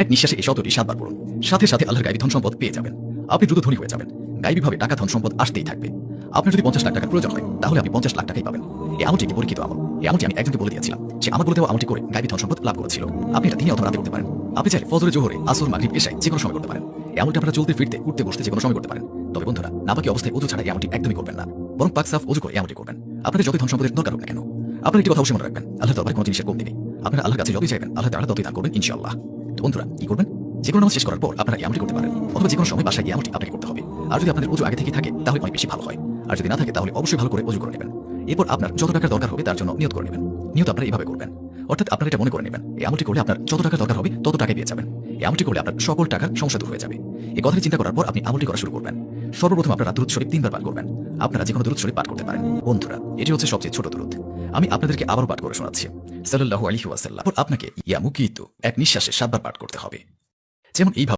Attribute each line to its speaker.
Speaker 1: এক নিঃশ্বাসে এই শব্দটি 7 বার পড়ুন। সাথে সাথে আল্লাহর গায়বী ধন সম্পদ পেয়ে যাবেন। আপনি দ্রুত ধনী হয়ে যাবেন। গায়বীভাবে টাকা ধন সম্পদ আসতেই থাকবে। আপনার যদি 50 লাখ টাকার প্রয়োজন হয় তাহলে আপনি 50 লাখ টাকাই পাবেন। এই আমলটি একটি পরীক্ষিত আমল। এই আমলটি আমি একজনকে বলে দিয়েছিলাম। সে আমার বলে দেওয়া আমলটি করে গায়বী ধন সম্পদ লাভ করেছিল। আপনি এটা দিনে অথবা রাতে করতে পারেন। আপনি চাইলে ফজরে, জোহরে, আসর, মাগরিব, এশায় যেকোনো সময় করতে পারেন। এই আমলটি আপনারা চলতে ফিরতে, উঠতে বসতে যেকোনো সময় করতে পারেন। তবে বন্ধুরা, নাপাকি অবস্থায় ওযু ছাড়া এই আমলটি একদমই করবেন না। বরং পাক সাফ ওযু করে এই আমলটি করবেন। আপনাদের যতই ধন সম্পদের দরকার হোক না কেন, আপনারা একটি কথা অবশ্যই মনে রাখবেন, আল্লাহর দরবারে কোনো জিনিসের কমতি নেই। আপনারা আল্লাহর কাছে যতই চাইবেন, আল্লাহ তাআলা ততই দান করবেন ইনশাআল্লাহ। তো বন্ধুরা, কি করবেন? যেকোনো নামাজ শেষ করার পর আপনারা এই আমলটি করতে পারেন, অথবা যেকোনো সময় বাসায় এই আমলটি আপনাকে করতে হবে। আর যদি আপনাদের ওযু আগে থেকে থাকে তাহলে অনেক বেশি ভালো হয়। আর যদি না থাকে তাহলে অবশ্যই ভালো করে ওযু করে নেবেন। এরপর আপনার যত টাকার দরকার হবে তার জন্য নিয়ত করে নেবেন। নিয়ত আপনারা এইভাবে করবেন, অর্থাৎ আপনারা এটা মনে করে নেবেন এই আমলটি করলে আপনার যত টাকার দরকার হবে তত টাকাই পেয়ে যাবেন। এই আমলটি করলে আপনার সকল টাকার সমস্যা দূর হয়ে যাবে। এই কথাটি চিন্তা করার পর আপনি আমলটি করা শুরু করবেন। সর্বপ্রথম আপনারা দুরূদ শরীফ 3 বার পাঠ করবেন। আপনারা যেকোনো দুরূদ শরীফ পাঠ করতে পারেন। বন্ধুরা, এটি হচ্ছে সবচেয়ে ছোট দুরূদ। আমি আপনাদেরকে আবারও পাঠ করে শোনাচ্ছি। সাল্লাল্লাহু আলাইহি ওয়াসাল্লাম। আপনাকে ইয়া মুকিতু এক নিঃশ্বাসে 7 বার পাঠ করতে হবে। যেমন এইভাবে